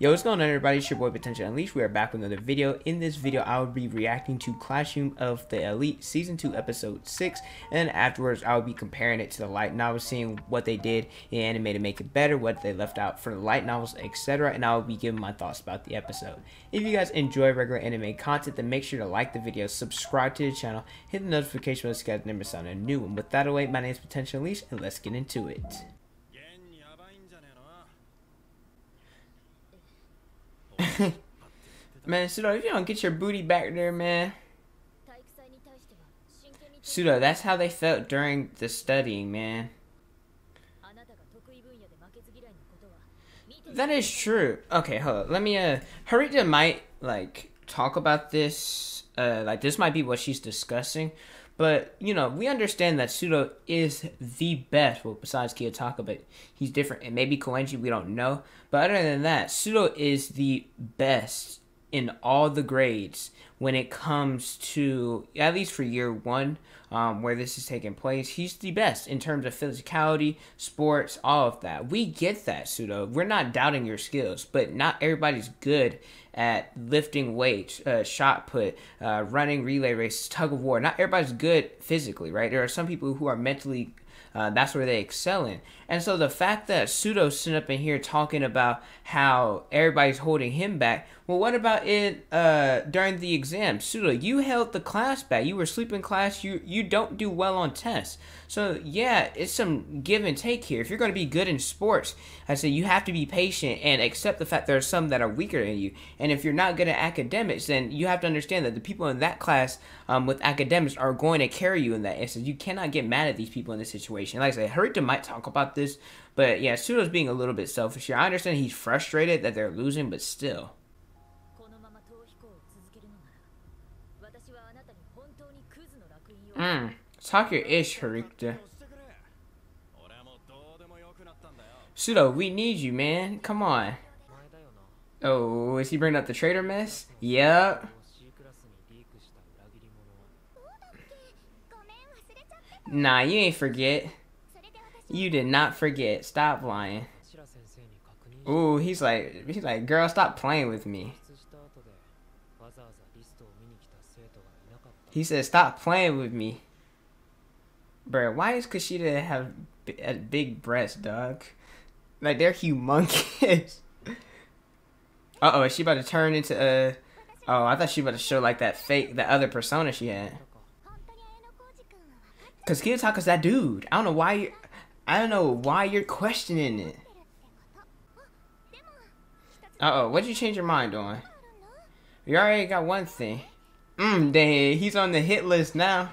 Yo, what's going on, everybody? It's your boy Potential Unleashed. We are back with another video. In this video, I will be reacting to Classroom of the Elite Season 2 Episode 6, and afterwards, I will be comparing it to the light novels, seeing what they did in anime to make it better, what they left out for the light novels, etc., and I will be giving my thoughts about the episode. If you guys enjoy regular anime content, then make sure to like the video, subscribe to the channel, hit the notification bell so you guys never miss out on a new one. With that away, my name is Potential Unleashed, and let's get into it. Man, Sudo, if you don't get your booty back there, man. Sudo, that's how they felt during the studying, man. That is true. Okay, hold up. Let me, Harita might, like, talk about this. Like, this might be what she's discussing. But, you know, we understand that Sudo is the best, well, besides Kiyotaka, but he's different. And maybe Koenji, we don't know. But other than that, Sudo is the best in all the grades when it comes to, at least for year one, where this is taking place. He's the best in terms of physicality, sports, all of that. We get that, Sudo. We're not doubting your skills, but not everybody's good at lifting weights, shot put, running relay races, tug of war. Not everybody's good physically, right? There are some people who are mentally, that's where they excel in. And so the fact that Sudo's sitting up in here talking about how everybody's holding him back, well, what about it during the exam? Sudo, you held the class back. You were asleep in class. You don't do well on tests. So, yeah, it's some give and take here. If you're going to be good in sports, I say you have to be patient and accept the fact there are some that are weaker than you. And if you're not good at academics, then you have to understand that the people in that class with academics are going to carry you in that instance. You cannot get mad at these people in this situation. Like I said, Harita might talk about this, but yeah, Sudo's being a little bit selfish here. I understand he's frustrated that they're losing, but still. Talk your ish, Harita. Sudo, we need you, man. Come on. Oh, is he bringing up the traitor mess? Yep. Nah, you ain't forget. You did not forget. Stop lying. Ooh, he's like, girl, stop playing with me. He said, stop playing with me. Bruh, why is Kushida have a big breast, dog? Like, they're humongous. Uh-oh, is she about to turn into, oh, I thought she about to show, like, that other persona she had. Because Kiyotaka's that dude. I don't know why you're questioning it. Uh-oh, what'd you change your mind on? You already got one thing. Dang, he's on the hit list now.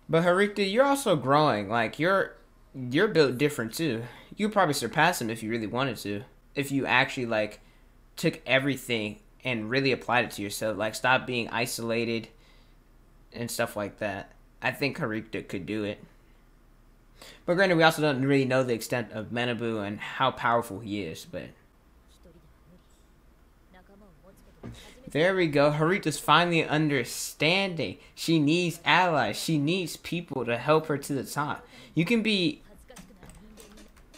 But Harita, you're also growing. Like, you're built different too. You could probably surpass him if you really wanted to. If you actually, like, took everything and really applied it to yourself. Like, stop being isolated and stuff like that. I think Harita could do it. But granted, we also don't really know the extent of Manabu and how powerful he is, but there we go. Harita's finally understanding. She needs allies. She needs people to help her to the top. You can be...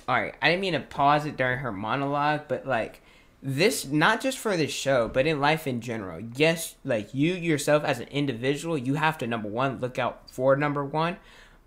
Alright, I didn't mean to pause it during her monologue, but like, this, not just for this show, but in life in general. Yes, like, you yourself as an individual, you have to, number one, look out for number one.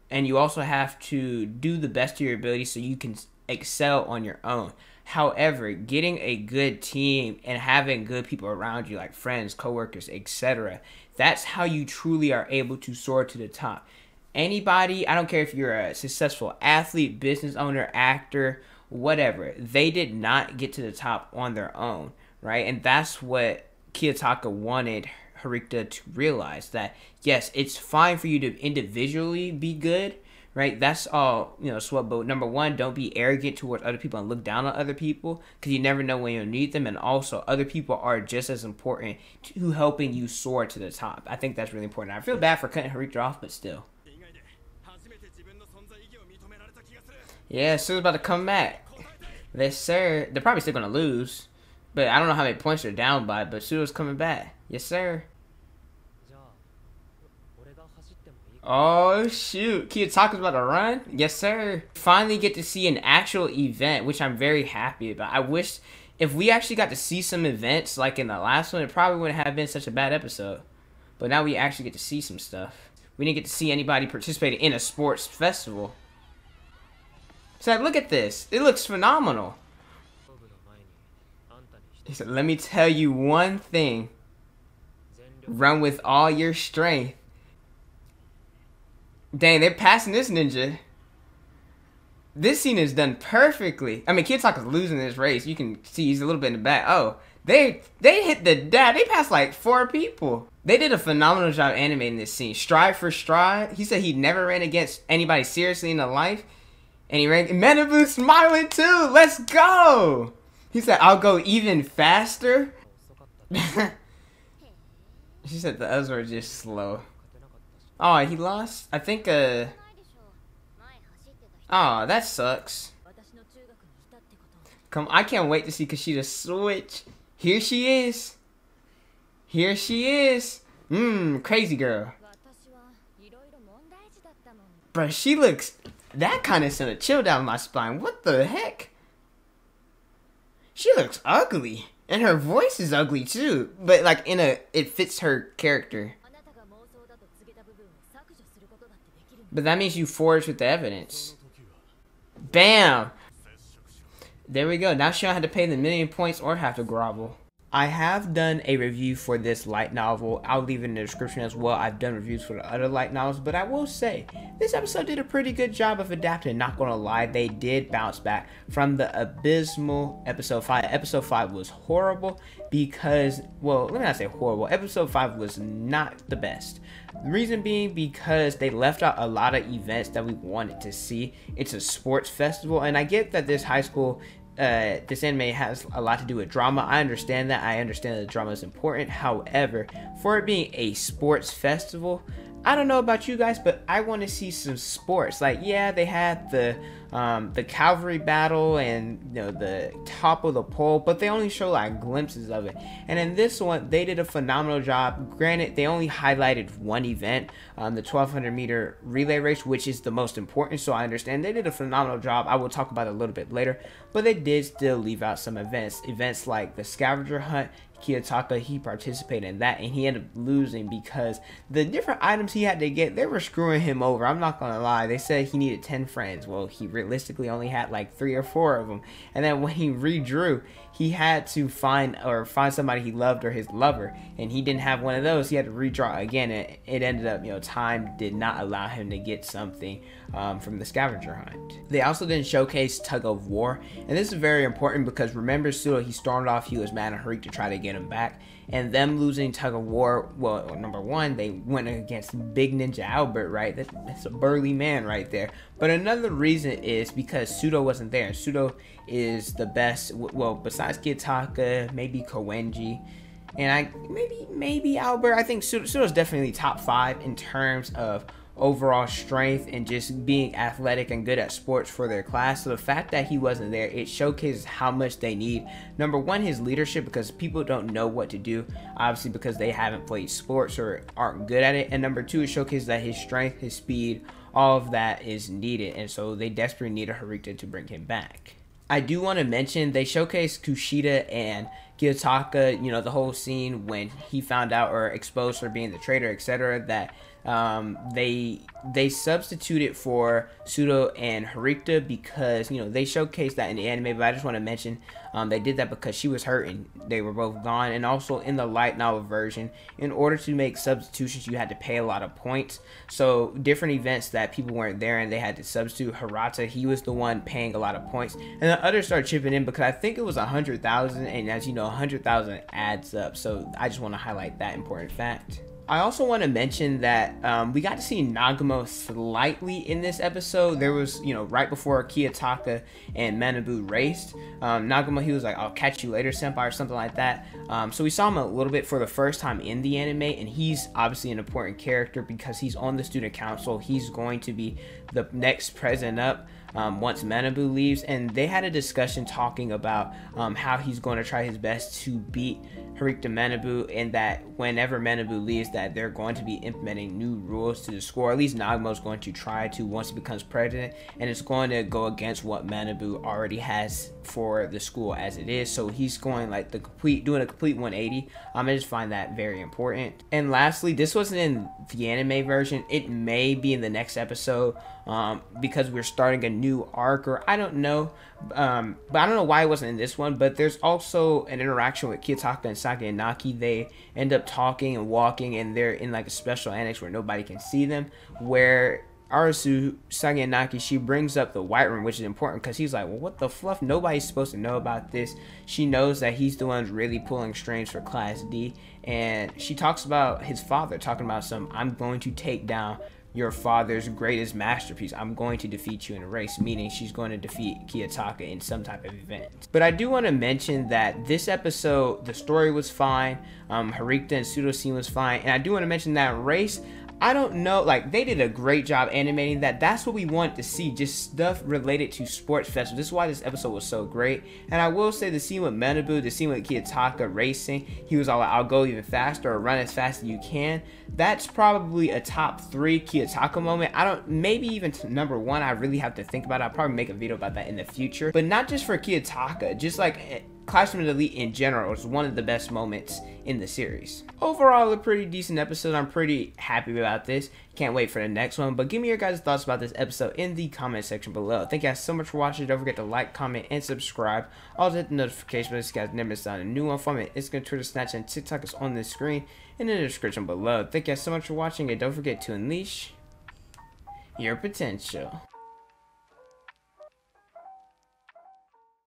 And you also have to do the best of your ability so you can excel on your own. However, getting a good team and having good people around you, like friends, coworkers, etc., that's how you truly are able to soar to the top. Anybody, I don't care if you're a successful athlete, business owner, actor, whatever, they did not get to the top on their own, right? And that's what Kiyotaka wanted Harita to realize, that yes, it's fine for you to individually be good, right? That's all, you know, sweat. But number one, don't be arrogant towards other people and look down on other people, because you never know when you'll need them. And also, other people are just as important to helping you soar to the top. I think that's really important. I feel bad for cutting Harita off, but still. Yeah, Sudo's about to come back. Yes, sir. They're probably still going to lose, but I don't know how many points they're down by, but Sudo's coming back. Yes, sir. Oh shoot, Kiyotaka's about to run? Yes sir. Finally get to see an actual event, which I'm very happy about. I wish if we actually got to see some events like in the last one, it probably wouldn't have been such a bad episode. But now we actually get to see some stuff. We didn't get to see anybody participating in a sports festival. So look at this. It looks phenomenal. He said, let me tell you one thing. Run with all your strength. Dang, they're passing this ninja. This scene is done perfectly. I mean, Kiyotaka's losing this race. You can see he's a little bit in the back. Oh, they hit the dab. They passed like 4 people. They did a phenomenal job animating this scene. Stride for stride. He said he never ran against anybody seriously in his life. And he ran. Manabu smiling too. Let's go. He said, I'll go even faster. She said the others were just slow. Oh, he lost? I think, oh, that sucks. Come, I can't wait to see Kushida switch. Here she is. Here she is. Crazy girl. Bro, she looks... That kind of sent a chill down my spine. What the heck? She looks ugly. And her voice is ugly too. But like it fits her character. But that means you forge with the evidence. Bam! There we go. Now she don't have to pay the 1,000,000 points or have to grovel. I have done a review for this light novel. I'll leave it in the description as well. I've done reviews for the other light novels, but I will say this episode did a pretty good job of adapting. Not gonna lie, they did bounce back from the abysmal episode 5. Episode 5 was horrible because, well, let me not say horrible. Episode 5 was not the best. The reason being because they left out a lot of events that we wanted to see. It's a sports festival, and I get that this high school this anime has a lot to do with drama. I understand that. I understand that drama is important. However, for it being a sports festival, I don't know about you guys, but I want to see some sports. Like, yeah, they had the cavalry battle and, you know, the top of the pole, but they only show like glimpses of it. And in this one, they did a phenomenal job. Granted, they only highlighted one event, the 1200 meter relay race, which is the most important. So I understand they did a phenomenal job. I will talk about it a little bit later, but they did still leave out some events like the scavenger hunt. Kiyotaka, he participated in that, and he ended up losing because the different items he had to get, they were screwing him over. I'm not gonna lie. They said he needed 10 friends. Well, he realistically only had like 3 or 4 of them. And then when he redrew, he had to find somebody he loved or his lover, and he didn't have one of those. He had to redraw again, and it ended up, you know, time did not allow him to get something from the scavenger hunt. They also didn't showcase tug of war, and this is very important because remember Sudo, he stormed off, he was mad at Harik to try to get him back, and them losing tug of war, well, number one, they went against Big Ninja Albert, right? That's a burly man right there. But another reason is because Sudo wasn't there. Sudo is the best, well, besides Kiyotaka, maybe Koenji, and maybe Albert. I think Sudo's definitely top 5 in terms of overall strength and just being athletic and good at sports for their class. So the fact that he wasn't there, it showcases how much they need. Number one, his leadership, because people don't know what to do, obviously because they haven't played sports or aren't good at it. And number two, it showcases that his strength, his speed, all of that is needed, and so they desperately need a Harita to bring him back. I do want to mention they showcased Kushida and Kiyotaka, you know, the whole scene when he found out or exposed for being the traitor, etc., that they substituted for Sudo and Harikta because, you know, they showcased that in the anime, but I just want to mention they did that because she was hurt and they were both gone. And also in the light novel version, in order to make substitutions, you had to pay a lot of points. So different events that people weren't there and they had to substitute. Hirata, he was the one paying a lot of points, and the others started chipping in because I think it was 100,000, and as you know, 100,000 adds up. So I just want to highlight that important fact. I also want to mention that we got to see Nagumo slightly in this episode. There was, you know, right before Kiyotaka and Manabu raced, Nagumo, he was like, "I'll catch you later, senpai," or something like that. So we saw him a little bit for the first time in the anime, and he's obviously an important character because he's on the student council. He's going to be the next president up. once Manabu leaves, and they had a discussion talking about how he's going to try his best to beat Harikta Manabu, and that whenever Manabu leaves, that they're going to be implementing new rules to the school, or at least Nagumo's going to try to once he becomes president, and it's going to go against what Manabu already has for the school as it is. So he's going like doing a complete 180. I just find that very important. And lastly, this wasn't in the anime version. It may be in the next episode because we're starting a new arc, or I don't know. But I don't know why it wasn't in this one. But there's also an interaction with Kiyotaka and Sage and Naki. They end up talking and walking, and they're in like a special annex where nobody can see them, where Arasu, Sage and Naki, she brings up the White Room, which is important because he's like, well, what the fluff? Nobody's supposed to know about this. She knows that he's the one really pulling strings for Class D, and she talks about his father, talking about I'm going to take down your father's greatest masterpiece. I'm going to defeat you in a race, meaning she's going to defeat Kiyotaka in some type of event. But I do want to mention that this episode, the story was fine, Harikta and Pseudo scene was fine, and I do want to mention that race, I don't know, like, they did a great job animating that. That's what we wanted to see, just stuff related to sports festivals. This is why this episode was so great. And I will say the scene with Manabu, the scene with Kiyotaka racing, he was all like, I'll go even faster or run as fast as you can. That's probably a top 3 Kiyotaka moment. Maybe even number 1, I really have to think about it. I'll probably make a video about that in the future. But not just for Kiyotaka, just like Classroom Elite in general is one of the best moments in the series. Overall, a pretty decent episode. I'm pretty happy about this. Can't wait for the next one. But give me your guys' thoughts about this episode in the comment section below. Thank you guys so much for watching. Don't forget to like, comment, and subscribe. Also hit the notification bell so you guys never miss out on a new one from me. Instagram, Twitter, Snapchat, and TikTok is on the screen and in the description below. Thank you guys so much for watching, and don't forget to unleash your potential.